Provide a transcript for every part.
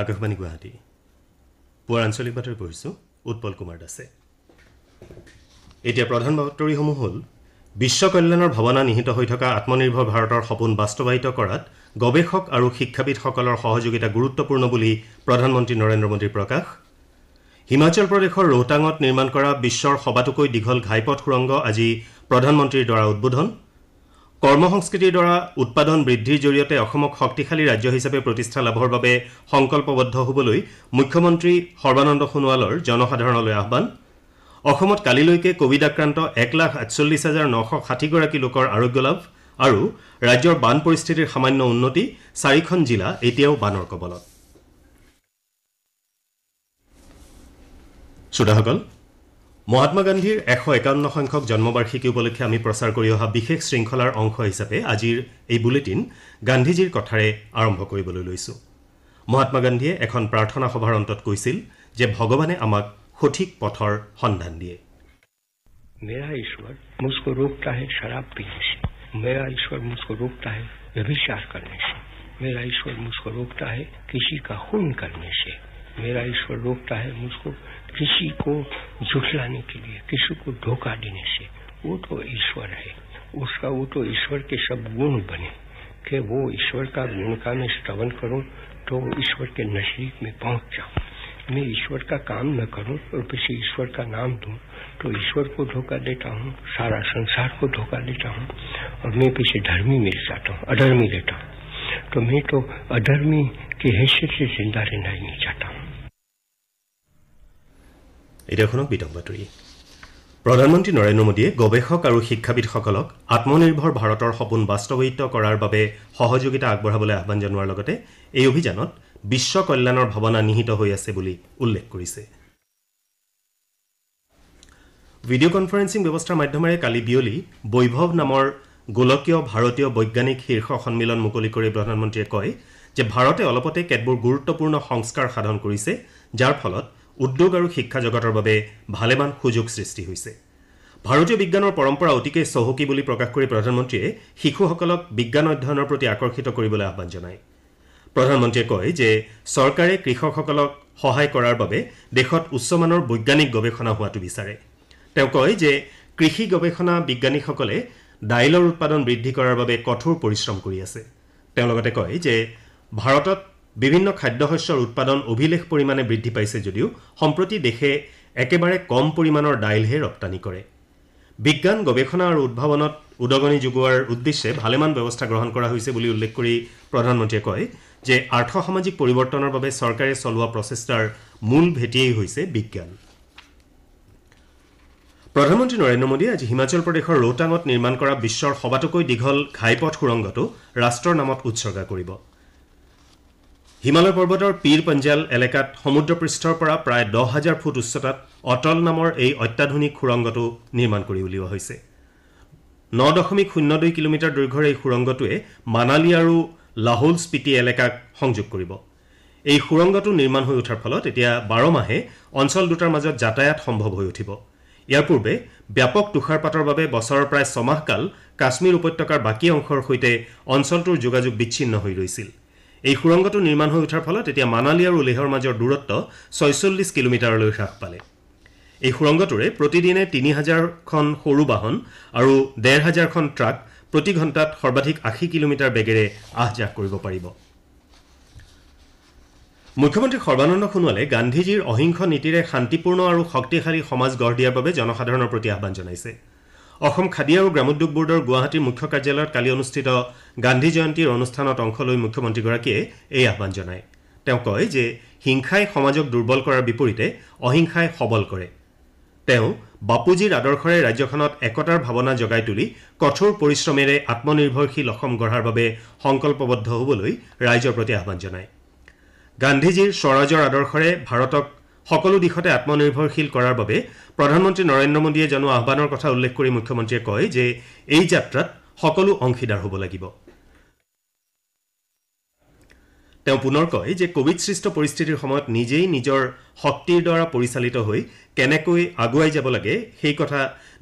আকাশবাণী গুৱাহাটী পুৱাৰ আঞ্চলিক বাতৰি পঢ়িছোঁ উৎপল কুমাৰ দাসে। এতিয়া প্ৰধান বাতৰিসমূহ হ'ল বিশ্ব কল্যাণৰ ভাৱনা নিহিত হৈ থকা আত্মনিৰ্ভৰ ভাৰতৰ সপোন বাস্তৱায়িত কৰাত গৱেষক আৰু শিক্ষাবিদসকলৰ সহযোগিতা গুৰুত্বপূৰ্ণ বুলি প্ৰধানমন্ত্ৰী নৰেন্দ্ৰ মোদীৰ প্ৰকাশ। হিমাচল প্ৰদেশৰ ৰোহটাঙত নিৰ্মাণ কৰা বিশ্বৰ সবাতোকৈ দীঘল ঘাইপথ সুৰংগ আজি প্ৰধানমন্ত্ৰীৰ দ্বাৰা উদ্বোধন। কৰ্মসংস্কৃতিৰ দ্বাৰা উৎপাদন বৃদ্ধিৰ জৰিয়তে অসমক শক্তিশালী ৰাজ্য হিচাপে প্ৰতিষ্ঠা লাভৰ বাবে সংকল্পবদ্ধ হ'বলৈ মুখ্যমন্ত্ৰী সৰ্বানন্দ সোণোৱালৰ জনসাধাৰণলৈ আহ্বান। অসমত কালিলৈকে কোভিড আক্ৰান্ত 1,48,960 গৰাকী লোকৰ আৰোগ্য লাভ আৰু ৰাজ্যৰ বান পৰিস্থিতিৰ সামান্য উন্নতি। 4খন জিলা এতিয়াও বানৰ কবলত। শ্ৰোতাসকল, মহাত্মা গান্ধীৰ 151 সংখ্যক জন্মবাৰ্ষিকী উপলক্ষে আমি প্ৰচাৰ কৰি অহা বিশেষ শৃংখলাৰ অংশ হিচাপে আজিৰ এই বুলেটিন গান্ধীজীৰ কথাৰে আৰম্ভ কৰিবলৈ লৈছোঁ। মহাত্মা গান্ধীয়ে এখন প্ৰাৰ্থনা সভাৰ অন্তত কৈছিল যে ভগৱানে আমাক সঠিক পথৰ সন্ধান দিয়ে। मेरा ईश्वर मुझको रोकता है शराब पीने से, मेरा ईश्वर मुझको रोकता है व्यभिचार करने से, मेरा ईश्वर मुझको रोकता है किसी का खून करने से, मेरा ईश्वर रोकता है मुझको किसी को झुठलाने के लिए, किसी को धोखा देने से। वो तो ईश्वर है, उसका वो तो ईश्वर के सब गुण बने कि वो ईश्वर का गुण का मैं श्रवण करूं तो ईश्वर के नजदीक में पहुंच जाऊं। मैं ईश्वर का काम न करूं और पीछे ईश्वर का नाम दूं तो ईश्वर को धोखा देता हूं, सारा संसार को धोखा देता हूं और मैं पीछे धर्मी मिल जाता हूं, अधर्मी रहता हूं। तो मैं तो अधर्मी की हैसियत से जिंदा रहना ही नहीं चाहता हूं। এতিয়া শুনক বিতং বাতৰি। প্ৰধানমন্ত্ৰী নৰেন্দ্ৰ মোদীয়ে গৱেষক আৰু শিক্ষাবিদসকলক আত্মনিৰ্ভৰ ভাৰতৰ সপোন বাস্তৱায়িত কৰাৰ বাবে সহযোগিতা আগবঢ়াবলৈ আহ্বান জনোৱাৰ লগতে এই অভিযানত বিশ্ব কল্যাণৰ ভাৱনা নিহিত হৈ আছে বুলি উল্লেখ কৰিছে। ভিডিঅ' কনফাৰেন্সিং ব্যৱস্থাৰ মাধ্যমেৰে কালি বিয়লি বৈভৱ নামৰ গোলকীয় ভাৰতীয় বৈজ্ঞানিক শীৰ্ষ সন্মিলন মুকলি কৰি প্ৰধানমন্ত্ৰীয়ে কয় যে ভাৰতে অলপতে কেতবোৰ গুৰুত্বপূৰ্ণ সংস্কাৰ সাধন কৰিছে, যাৰ ফলত উদ্যোগ আৰু শিক্ষা জগতৰ বাবে ভালেমান সুযোগ সৃষ্টি হৈছে। ভাৰতীয় বিজ্ঞানৰ পৰম্পৰা অতিকে চহকী বুলি প্ৰকাশ কৰি প্ৰধানমন্ত্ৰীয়ে শিশুসকলক বিজ্ঞান অধ্যয়নৰ প্ৰতি আকৰ্ষিত কৰিবলৈ আহ্বান জনায়। প্ৰধানমন্ত্ৰীয়ে কয় যে চৰকাৰে কৃষকসকলক সহায় কৰাৰ বাবে দেশত উচ্চমানৰ বৈজ্ঞানিক গৱেষণা হোৱাটো বিচাৰে। তেওঁ কয় যে কৃষি গৱেষণা বিজ্ঞানীসকলে দাইলৰ উৎপাদন বৃদ্ধি কৰাৰ বাবে কঠোৰ পৰিশ্ৰম কৰি আছে। তেওঁ লগতে কয় যে ভাৰতত বিভিন্ন খাদ্যশস্যৰ উৎপাদন অভিলেখ পৰিমাণে বৃদ্ধি পাইছে যদিও সম্প্ৰতি দেশে একেবাৰে কম পৰিমাণৰ দাইলহে ৰপ্তানি কৰে। বিজ্ঞান গৱেষণা আৰু উদ্ভাৱনত উদগনি যোগোৱাৰ উদ্দেশ্যে ভালেমান ব্যৱস্থা গ্ৰহণ কৰা হৈছে বুলি উল্লেখ কৰি প্ৰধানমন্ত্ৰীয়ে কয় যে আৰ্থ-সামাজিক পৰিৱৰ্তনৰ বাবে চৰকাৰে চলোৱা প্ৰচেষ্টাৰ মূল ভেটিয়েই হৈছে বিজ্ঞান। প্ৰধানমন্ত্ৰী নৰেন্দ্ৰ মোদীয়ে আজি হিমাচল প্ৰদেশৰ ৰোহটাঙত নিৰ্মাণ কৰা বিশ্বৰ সবাতোকৈ দীঘল ঘাইপথ সুৰংগটো ৰাষ্ট্ৰৰ নামত উৎসৰ্গা কৰিব। হিমালয় পৰ্বতৰ পীৰ পঞ্জাল এলেকাত সমুদ্ৰপৃষ্ঠৰ পৰা প্ৰায় 10,000 ফুট উচ্চতাত অটল নামৰ এই অত্যাধুনিক সুৰংগটো নিৰ্মাণ কৰি উলিওৱা হৈছে। 9.02 কিলোমিটাৰ দৈৰ্ঘ্যৰ এই সুৰংগটোৱে মানালী আৰু লাহৌল স্পিতি এলেকাক সংযোগ কৰিব। এই সুৰংগটো নিৰ্মাণ হৈ উঠাৰ ফলত এতিয়া 12 মাহে অঞ্চল দুটাৰ মাজত যাতায়াত সম্ভৱ হৈ উঠিব। ইয়াৰ পূৰ্বে ব্যাপক তুষাৰপাতৰ বাবে বছৰৰ প্ৰায় 6 মাহ কাল কাশ্মীৰ উপত্যকাৰ বাকী অংশৰ সৈতে অঞ্চলটোৰ যোগাযোগ বিচ্ছিন্ন হৈ ৰৈছিল। এই সুৰংগটো নিৰ্মাণ হৈ উঠাৰ ফলত এতিয়া মানালী আৰু লেহৰ মাজৰ দূৰত্ব 46 কিলোমিটাৰলৈ হ্ৰাস পালে। এই সুৰংগটোৰে প্ৰতিদিনে 3,000খন সৰু বাহন আৰু 1,500খন ট্ৰাক প্ৰতি ঘণ্টাত সৰ্বাধিক 80 কিলোমিটাৰ বেগেৰে আহ যাহ কৰিব পাৰিব। মুখ্যমন্ত্ৰী সৰ্বানন্দ সোণোৱালে গান্ধীজীৰ অহিংস নীতিৰে শান্তিপূৰ্ণ আৰু শক্তিশালী সমাজ গঢ় দিয়াৰ বাবে জনসাধাৰণৰ প্ৰতি আহ্বান জনাইছে। অসম খাদী আৰু গ্ৰামোদ্যোগ বোৰ্ডৰ গুৱাহাটীৰ মুখ্য কাৰ্যালয়ত কালি অনুষ্ঠিত গান্ধী জয়ন্তীৰ অনুষ্ঠানত অংশ লৈ মুখ্যমন্ত্ৰীগৰাকীয়ে এই আহ্বান জনায়। তেওঁ কয় যে হিংসাই সমাজক দুৰ্বল কৰাৰ বিপৰীতে অহিংসাই সবল কৰে। তেওঁ বাপুজীৰ আদৰ্শৰে ৰাজ্যখনত একতাৰ ভাৱনা জগাই তুলি কঠোৰ পৰিশ্ৰমেৰে আত্মনিৰ্ভৰশীল অসম গঢ়াৰ বাবে সংকল্পবদ্ধ হ'বলৈ ৰাইজৰ প্ৰতি আহ্বান জনায়। গান্ধীজীৰ স্বৰাজৰ আদৰ্শৰে ভাৰতক সকলো দিশতে আত্মনিৰ্ভৰশীল কৰাৰ বাবে প্ৰধানমন্ত্ৰী নৰেন্দ্ৰ মোদীয়ে জনোৱা আহ্বানৰ কথা উল্লেখ কৰি মুখ্যমন্ত্ৰীয়ে কয় যে এই যাত্ৰাত সকলো অংশীদাৰ হ'ব লাগিব। তেওঁ পুনৰ কয় যে কোভিড সৃষ্ট পৰিস্থিতিৰ সময়ত নিজেই নিজৰ শক্তিৰ দ্বাৰা পৰিচালিত হৈ কেনেকৈ আগুৱাই যাব লাগে সেই কথা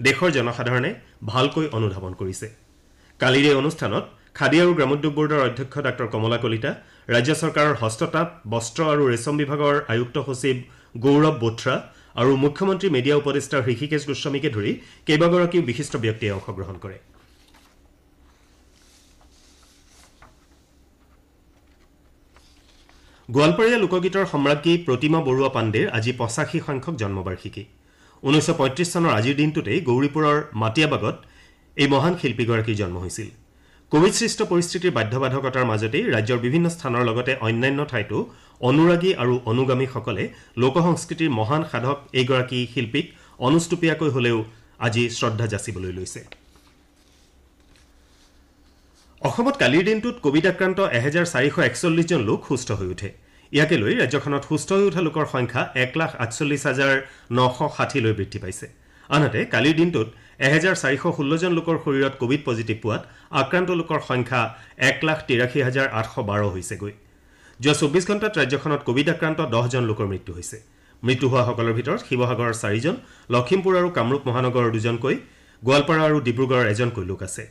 দেশৰ জনসাধাৰণে ভালকৈ অনুধাৱন কৰিছে। কালিৰ এই অনুষ্ঠানত খাদী আৰু গ্ৰামোদ্যোগ বোৰ্ডৰ অধ্যক্ষ ডাঃ কমলা কলিতা, ৰাজ্য চৰকাৰৰ হস্ততাঁত বস্ত্ৰ আৰু ৰেচম বিভাগৰ আয়ুক্ত সচিব গৌৰৱ বোথ্ৰা আৰু মুখ্যমন্ত্ৰী মিডিয়া উপদেষ্টা হৃষিকেশ গোস্বামীকে ধৰি কেইবাগৰাকীও বিশিষ্ট ব্যক্তিয়ে অংশগ্ৰহণ কৰে। গোৱালপাৰীয়া লোকগীতৰ সম্ৰাজ্ঞী প্ৰতিমা বৰুৱা পাণ্ডেৰ আজি ৮৫ সংখ্যক জন্মবাৰ্ষিকী। ১৯৩৫ চনৰ আজিৰ দিনটোতেই গৌৰীপুৰৰ মাটিয়াবাগত এই মহান শিল্পীগৰাকীৰ জন্ম হৈছিল। কোভিডসৃষ্ট পৰিস্থিতিৰ বাধ্যবাধকতাৰ মাজতেই ৰাজ্যৰ বিভিন্ন স্থানৰ লগতে অন্যান্য ঠাইতো অনুৰাগী আৰু অনুগামীসকলে লোকসংস্কৃতিৰ মহান সাধক এইগৰাকী শিল্পীক অনুষ্টুপীয়াকৈ হলেও আজি শ্ৰদ্ধা যাচিবলৈ লৈছে। অসমত কালিৰ দিনটোত কোভিড আক্ৰান্ত ১,৪৪১ জন লোক সুস্থ হৈ উঠে। ইয়াকে লৈ ৰাজ্যখনত সুস্থ হৈ উঠা লোকৰ সংখ্যা ১,৪৮,৯৬০ লৈ বৃদ্ধি পাইছে। আনহাতে কালিৰ দিনটোত ১,৪১৬ জন লোকৰ শৰীৰত কোভিড পজিটিভ পোৱাত আক্ৰান্ত লোকৰ সংখ্যা ১,৮৩,৮১২ হৈছেগৈ। যোৱা ২৪ ঘণ্টাত ৰাজ্যখনত কোভিড আক্ৰান্ত ১০ জন লোকৰ মৃত্যু হৈছে। মৃত্যু হোৱাসকলৰ ভিতৰত শিৱসাগৰৰ ৪ জন, লখিমপুৰ আৰু কামৰূপ মহানগৰৰ ২ জনকৈ, গোৱালপাৰা আৰু ডিব্ৰুগড়ৰ এজনকৈ লোক আছে।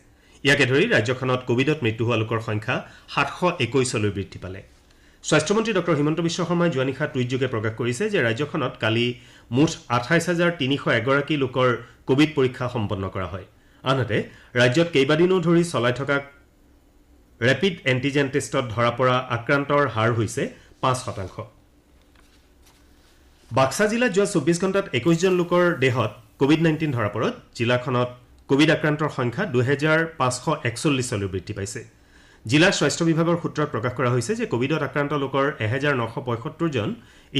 ইয়াকে ধৰি ৰাজ্যখনত কোভিডত মৃত্যু হোৱা লোকৰ সংখ্যা ৭২১লৈ বৃদ্ধি পালে। স্বাস্থ্যমন্ত্ৰী ড হিমন্ত বিশ্ব শৰ্মাই যোৱা নিশা টুইটযোগে প্ৰকাশ কৰিছে যে ৰাজ্যখনত কালি মুঠ ২৮,৩০১ লোকৰ কোভিড পৰীক্ষা সম্পন্ন কৰা হয়। আনহাতে ৰাজ্যত কেইবাদিনো ধৰি চলাই থকা ৰেপিড এণ্টিজেন টেষ্টত ধৰা পৰা আক্ৰান্তৰ হাৰ হৈছে ৫%। বাক্সা জিলাত যোৱা ২৪ ঘণ্টাত ২১ জন লোকৰ দেহত কোভিড-১৯ ধৰা পৰাত জিলাখনত কোভিড আক্ৰান্তৰ সংখ্যা ২,৫৪১লৈ বৃদ্ধি পাইছে। জিলা স্বাস্থ্য বিভাগৰ সূত্ৰত প্ৰকাশ কৰা হৈছে যে কোভিডত আক্ৰান্ত লোকৰ ১,৯৭৫ জন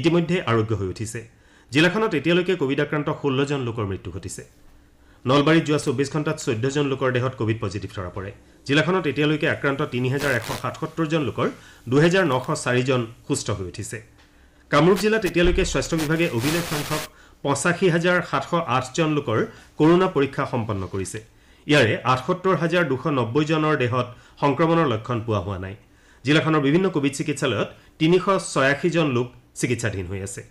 ইতিমধ্যে আৰোগ্য হৈ উঠিছে। জিলাখনত এতিয়ালৈকে কোভিড আক্ৰান্ত ১৬ জন লোকৰ মৃত্যু ঘটিছে। নলবাৰীত যোৱা ২৪ ঘণ্টাত ১৪ জন লোকৰ দেহত কোভিড পজিটিভ ধৰা পৰে। জিলাখনত এতিয়ালৈকে আক্ৰান্ত ৩,১৭৭ জন লোকৰ ২,৯০৪ জন সুস্থ হৈ উঠিছে। কামৰূপ জিলাত এতিয়ালৈকে স্বাস্থ্য বিভাগে অভিলেখ সংখ্যক ৮৫,৭০৮ জন লোকৰ কৰোনা পৰীক্ষা সম্পন্ন কৰিছে। ইয়াৰে ৭৮,২৯০ জনৰ দেহত সংক্ৰমণৰ লক্ষণ পোৱা হোৱা নাই। জিলাখনৰ বিভিন্ন কোভিড চিকিৎসালয়ত ৩৮৬ জন লোক চিকিৎসাধীন হৈ আছে।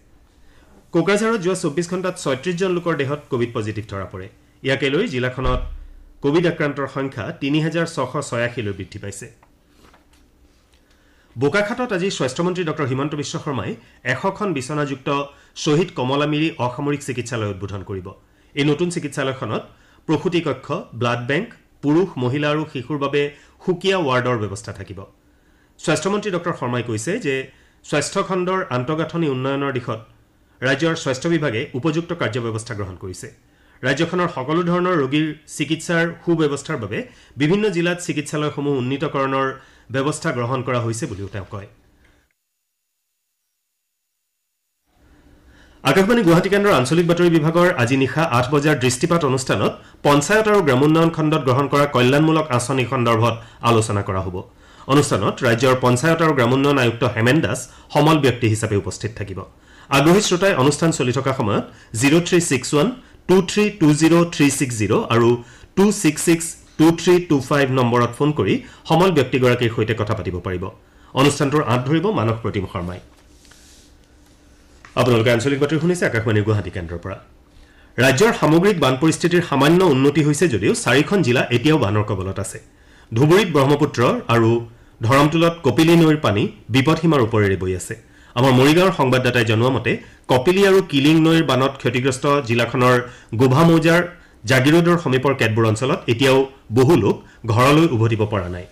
কোকৰাঝাৰত যোৱা ২৪ ঘণ্টাত ৩৬ জন লোকৰ দেহত কোভিড পজিটিভ ধৰা পৰে। ইয়াকে লৈ জিলাখনত কোভিড আক্ৰান্তৰ সংখ্যা ৩,৬৮৬লৈ বৃদ্ধি পাইছে। বোকাখাতত আজি স্বাস্থ্যমন্ত্ৰী ড হিমন্ত বিশ্ব শৰ্মাই ১০০খন বিচনাযুক্ত শ্বহীদ কমলামিৰি অসামৰিক চিকিৎসালয় উদ্বোধন কৰিব। এই নতুন চিকিৎসালয়খনত প্ৰসূতি কক্ষ, ব্লাড বেংক, পুৰুষ, মহিলা আৰু শিশুৰ বাবে সুকীয়া ৱাৰ্ডৰ ব্যৱস্থা থাকিব। স্বাস্থ্যমন্ত্ৰী ড শৰ্মাই কৈছে যে স্বাস্থ্য খণ্ডৰ আন্তঃগাঁথনি উন্নয়নৰ দিশত ৰাজ্যৰ স্বাস্থ্য বিভাগে উপযুক্ত কাৰ্যব্যৱস্থা গ্ৰহণ কৰিছে। ৰাজ্যখনৰ সকলো ধৰণৰ ৰোগীৰ চিকিৎসাৰ সুব্যৱস্থাৰ বাবে বিভিন্ন জিলাত চিকিৎসালয়সমূহ উন্নীতকৰণৰ ব্যৱস্থা গ্ৰহণ কৰা হৈছে বুলিও তেওঁ কয়। আকাশবাণী গুৱাহাটী কেন্দ্ৰৰ আঞ্চলিক বাতৰি বিভাগৰ আজি নিশা ৮ বজাৰ দৃষ্টিপাত অনুষ্ঠানত পঞ্চায়ত আৰু গ্ৰামোন্নয়ন খণ্ডত গ্ৰহণ কৰা কল্যাণমূলক আঁচনি সন্দৰ্ভত আলোচনা কৰা হ'ব। অনুষ্ঠানত ৰাজ্যৰ পঞ্চায়ত আৰু গ্ৰামোন্নয়ন আয়ুক্ত হেমেন দাস সমল ব্যক্তি হিচাপে উপস্থিত থাকিব। আগ্ৰহী শ্ৰোতাই অনুষ্ঠান চলি থকা সময়ত 0361232030 আৰু 2662325 নম্বৰত ফোন কৰি সমল ব্যক্তিগৰাকীৰ সৈতে কথা পাতিব পাৰিব। অনুষ্ঠানটোৰ আঁত ধৰিব মানস প্ৰতিম শৰ্মাই। আপোনালোকে আঞ্চলিক বাতৰি শুনিছে আকাশবাণীৰ গুৱাহাটী কেন্দ্ৰৰ পৰা। ৰাজ্যৰ সামগ্ৰিক বান পৰিস্থিতিৰ সামান্য উন্নতি হৈছে যদিও 4খন জিলা এতিয়াও বানৰ কবলত আছে। ধুবুৰীত ব্ৰহ্মপুত্ৰ আৰু ধৰমটোলত কপিলী নৈৰ পানী বিপদসীমাৰ ওপৰেৰে বৈ আছে। আমাৰ মৰিগাঁৱৰ সংবাদদাতাই জনোৱা মতে কপিলী আৰু কিলিং নৈৰ বানত ক্ষতিগ্ৰস্ত জিলাখনৰ গোভা মৌজাৰ জাগিৰোডৰ সমীপৰ কেতবোৰ অঞ্চলত এতিয়াও বহু লোক ঘৰলৈ উভতিব পৰা নাই।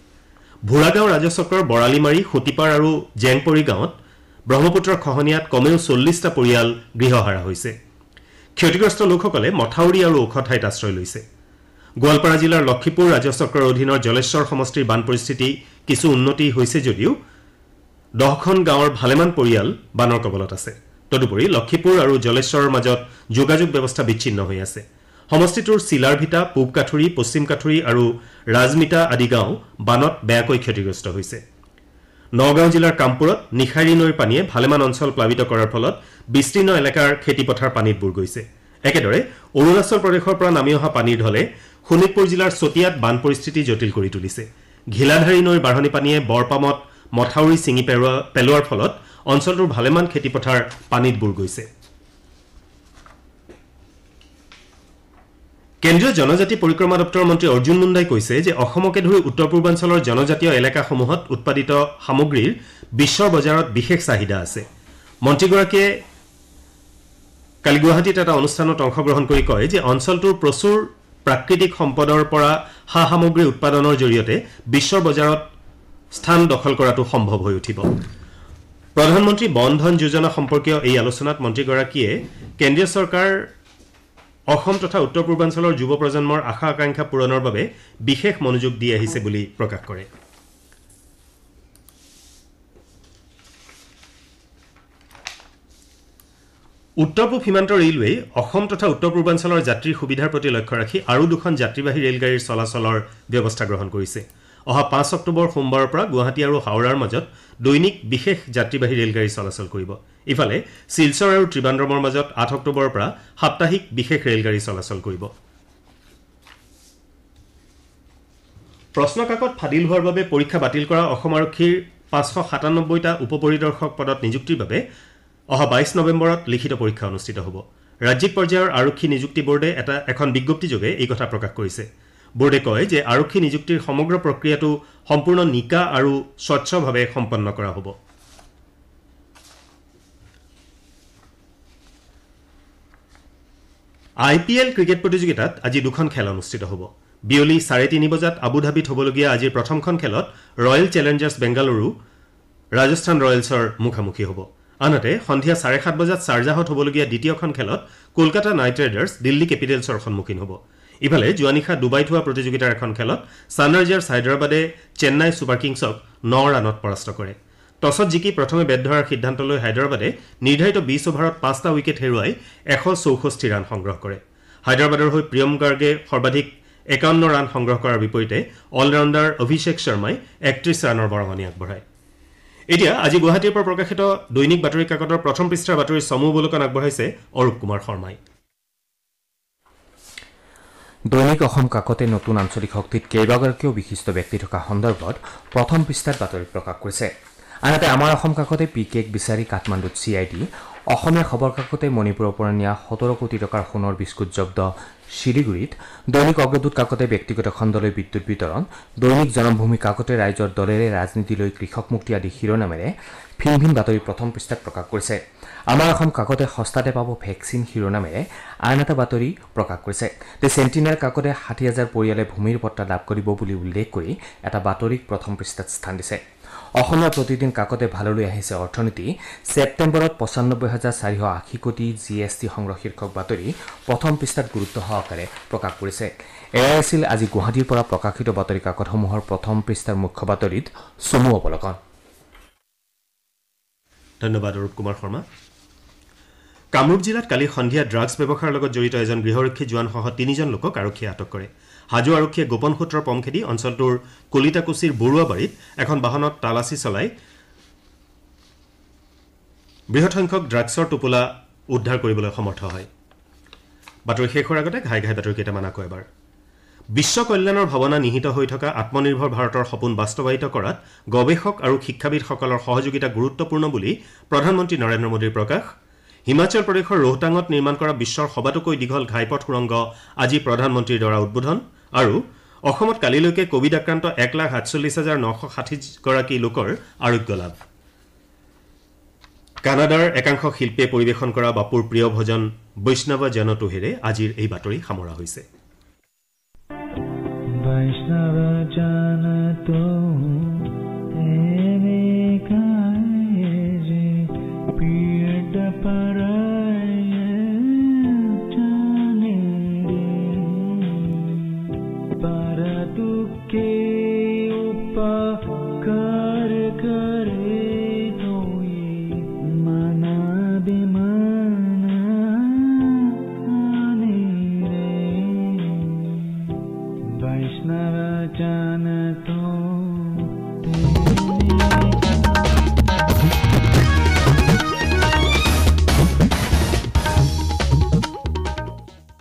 ভোৰাগাঁও ৰাজচক্ৰৰ বৰালিমাৰী, সতীপাৰ আৰু জেংপৰি গাঁৱত ব্ৰহ্মপুত্ৰৰ খহনীয়াত কমেও ৪০টা পৰিয়াল গৃহহাৰা হৈছে। ক্ষতিগ্ৰস্ত লোকসকলে মথাউৰি আৰু ওখ ঠাইত আশ্ৰয় লৈছে। গোৱালপাৰা জিলাৰ লক্ষীপুৰ ৰাজচক্ৰৰ অধীনৰ জলেশ্বৰ সমষ্টিৰ বান পৰিস্থিতি কিছু উন্নতি হৈছে যদিও 10খন গাঁৱৰ ভালেমান পৰিয়াল বানৰ কবলত আছে। তদুপৰি লক্ষীপুৰ আৰু জলেশ্বৰৰ মাজত যোগাযোগ ব্যৱস্থা বিচ্ছিন্ন হৈ আছে। সমষ্টিটোৰ চিলাৰভিটা, পূব কাঠুৰি, পশ্চিম কাঠুৰি আৰু ৰাজমিতা আদি গাঁও বানত বেয়াকৈ ক্ষতিগ্ৰস্ত হৈছে। নগাঁও জিলাৰ কামপুৰত নিশাৰী নৈৰ পানীয়ে ভালেমান অঞ্চল প্লাবিত কৰাৰ ফলত বিস্তীৰ্ণ এলেকাৰ খেতিপথাৰ পানীত বুৰ গৈছে। একেদৰে অৰুণাচল প্ৰদেশৰ পৰা নামি অহা পানীৰ ঢলে শোণিতপুৰ জিলাৰ চতিয়াত বান পৰিস্থিতি জটিল কৰি তুলিছে। ঘিলাধাৰী নৈৰ বাঢ়নি পানীয়ে বৰপামত মথাউৰি ছিঙি পেলোৱাৰ ফলত অঞ্চলটোৰ ভালেমান খেতিপথাৰ পানীত বুৰ গৈছে। কেন্দ্ৰীয় জনজাতি পৰিক্ৰমা দপ্তৰৰ মন্ত্ৰী অৰ্জুন মুণ্ডাই কৈছে যে অসমকে ধৰি উত্তৰ পূৰ্বাঞ্চলৰ জনজাতীয় এলেকাসমূহত উৎপাদিত সামগ্ৰীৰ বিশ্বৰ বজাৰত বিশেষ চাহিদা আছে মন্ত্ৰীগৰাকীয়ে কালি গুৱাহাটীত এটা অনুষ্ঠানত অংশগ্ৰহণ কৰি কয় যে অঞ্চলটোৰ প্ৰচুৰ প্ৰাকৃতিক সম্পদৰ পৰা সা সামগ্ৰী উৎপাদনৰ জৰিয়তে বিশ্বৰ বজাৰত স্থান দখল কৰাটো সম্ভৱ হৈ উঠিব প্ৰধানমন্ত্ৰী বন ধন যোজনা সম্পৰ্কীয় এই আলোচনাত মন্ত্ৰীগৰাকীয়ে কেন্দ্ৰীয় চৰকাৰ অসম তথা উত্তৰ পূৰ্বাঞ্চলৰ যুৱ প্ৰজন্মৰ আশা আকাংক্ষা পূৰণৰ বাবে বিশেষ মনোযোগ দি আহিছে বুলি প্ৰকাশ কৰে উত্তৰ পূব সীমান্ত ৰেলৱে অসম তথা উত্তৰ পূৰ্বাঞ্চলৰ যাত্ৰীৰ সুবিধাৰ প্ৰতি লক্ষ্য ৰাখি আৰু দুখন যাত্ৰীবাহী ৰেলগাড়ীৰ চলাচলৰ ব্যৱস্থা গ্ৰহণ কৰিছে অহা 5 অক্টোবৰ সোমবাৰৰ পৰা গুৱাহাটী আৰু হাওৰাৰ মাজত দৈনিক বিশেষ যাত্ৰীবাহী ৰেলগাড়ী চলাচল কৰিব ইফালে শিলচৰ আৰু ত্ৰিবান্দ্ৰমৰ মাজত 8 অক্টোবৰৰ পৰা সাপ্তাহিক বিশেষ ৰেলগাড়ী চলাচল কৰিব প্ৰশ্নকাকত ফাদিল হোৱাৰ বাবে পৰীক্ষা বাতিল কৰা অসম আৰক্ষীৰ 597টা উপপৰিদৰ্শক পদত নিযুক্তিৰ বাবে অহা 22 নৱেম্বৰত লিখিত পৰীক্ষা অনুষ্ঠিত হ'ব ৰাজ্যিক পৰ্যায়ৰ আৰক্ষী নিযুক্তি বোৰ্ডে এখন বিজ্ঞপ্তিযোগে এই কথা প্ৰকাশ কৰিছে বোৰ্ডে কয় যে আৰক্ষী নিযুক্তিৰ সমগ্ৰ প্ৰক্ৰিয়াটো সম্পূৰ্ণ নিকা আৰু স্বচ্ছভাৱে সম্পন্ন কৰা হ'ব IPL ক্ৰিকেট প্ৰতিযোগিতাত আজি দুখন খেল অনুষ্ঠিত হ'ব বিয়লি 3:30 বজাত আবুধাবিত হ'বলগীয়া আজিৰ প্ৰথমখন খেলত ৰয়েল চেলেঞ্জাৰ্ছ বেংগালুৰু ৰাজস্থান ৰয়েলছৰ মুখামুখি হ'ব আনহাতে সন্ধিয়া 7:30 বজাত শাৰজাহত হ'বলগীয়া দ্বিতীয়খন খেলত কলকাতা নাইট ৰাইডাৰ্ছ দিল্লী কেপিটেলছৰ সন্মুখীন হ'ব ইফালে যোৱানিশা ডুবাইত হোৱা প্ৰতিযোগিতাৰ এখন খেলত ছানৰাইজাৰ্ছ হায়দৰাবাদে চেন্নাই ছুপাৰ কিংছক 9 ৰানত পৰাস্ত কৰে টছত জিকি প্ৰথমে বেট ধৰাৰ সিদ্ধান্ত লৈ হায়দৰাবাদে নিৰ্ধাৰিত 20 অভাৰত 5টা উইকেট হেৰুৱাই 164 ৰান সংগ্ৰহ কৰে হায়দৰাবাদৰ হৈ প্ৰিয়ম গাৰ্গে সৰ্বাধিক 51 ৰান সংগ্ৰহ কৰাৰ বিপৰীতে অলৰাউণ্ডাৰ অভিষেক শৰ্মাই 31 ৰানৰ বৰঙণি আগবঢ়ায় এতিয়া আজি গুৱাহাটীৰ পৰা প্ৰকাশিত দৈনিক বাতৰি কাকতৰ প্ৰথম পৃষ্ঠাৰ বাতৰি সমূহ অৱলোকন আগবঢ়াইছে অৰূপ কুমাৰ শৰ্মাই দৈনিক অসম কাকতে নতুন আঞ্চলিক শক্তিত কেইবাগৰাকীও বিশিষ্ট ব্যক্তি থকা সন্দৰ্ভত প্ৰথম পৃষ্ঠাত বাতৰি প্ৰকাশ কৰিছে আনহাতে আমাৰ অসম কাকতে পিকেক বিচাৰি কাঠমাণ্ডুত CID অসমীয়া খবৰ কাকতে মণিপুৰৰ পৰা নিয়া 17 কোটি টকাৰ সোণৰ বিস্কুট জব্দ শিলিগুৰিত দৈনিক অগ্ৰদূত কাকতে ব্যক্তিগত খণ্ডলৈ বিদ্যুৎ বিতৰণ দৈনিক জনমভূমি কাকতে ৰাইজৰ দলেৰে ৰাজনীতিলৈ কৃষক মুক্তি আদি শিৰোনামেৰে ভিন ভিন বাতৰি প্ৰথম পৃষ্ঠাত প্ৰকাশ কৰিছে আমাৰ অসম কাকতে সস্তাতে পাব ভেকচিন শিৰোনামেৰে আন এটা বাতৰি প্ৰকাশ কৰিছে যে চেণ্টিনেল কাকতে 60,000 পৰিয়ালে ভূমিৰ পট্টা লাভ কৰিব বুলি উল্লেখ কৰি এটা বাতৰিক প্ৰথম পৃষ্ঠাত স্থান দিছে অসমীয়া প্ৰতিদিন কাকতে ভাললৈ আহিছে অৰ্থনীতি ছেপ্টেম্বৰত 95,480 কোটি GST সংগ্ৰহ শীৰ্ষক বাতৰি প্ৰথম পৃষ্ঠাত গুৰুত্ব সহকাৰে প্ৰকাশ কৰিছে এয়াই আছিল আজি গুৱাহাটীৰ পৰা প্ৰকাশিত বাতৰি কাকতসমূহৰ প্ৰথম পৃষ্ঠাৰ মুখ্য বাতৰিত চমু অৱলোকন ধন্যবাদ অৰূপ কুমাৰ শৰ্মা কামৰূপ জিলাত কালি সন্ধিয়া ড্ৰাগছ ব্যৱসায়ৰ লগত জড়িত এজন গৃহৰক্ষী জোৱানসহ 3জন লোকক আৰক্ষীয়ে আটক কৰে হাজো আৰক্ষীয়ে গোপন সূত্ৰৰ পম খেদি অঞ্চলটোৰ কলিতাকুছিৰ বৰুৱাবাৰীত এখন বাহনত তালাচী চলাই বৃহৎ সংখ্যক ড্ৰাগছৰ টোপোলা উদ্ধাৰ কৰিবলৈ সমৰ্থ হয় বাতৰি শেষ হোৱাৰ আগতে ঘাই ঘাই বাতৰি কেইটামান আকৌ এবাৰ বিশ্ব কল্যাণৰ ভাৱনা নিহিত হৈ থকা আত্মনিৰ্ভৰ ভাৰতৰ সপোন বাস্তৱায়িত কৰাত গৱেষক আৰু শিক্ষাবিদসকলৰ সহযোগিতা গুৰুত্বপূৰ্ণ বুলি প্ৰধানমন্ত্ৰী নৰেন্দ্ৰ মোদীৰ প্ৰকাশ হিমাচল প্ৰদেশৰ ৰোহটাঙত নিৰ্মাণ কৰা বিশ্বৰ সবাতোকৈ দীঘল ঘাইপথ সুৰংগ আজি প্ৰধানমন্ত্ৰীৰ দ্বাৰা উদ্বোধন আৰু অসমত কালিলৈকে কোভিড আক্ৰান্ত 1,48,960 গৰাকী লোকৰ আৰোগ্য লাভ কানাডাৰ একাংশ শিল্পীয়ে পৰিৱেশন কৰা বাপুৰ প্ৰিয় ভজন বৈষ্ণৱ জন তোহেৰে আজিৰ এই বাতৰি সামৰা হৈছে বৈষ্ণৱ জন Vaishnava Jana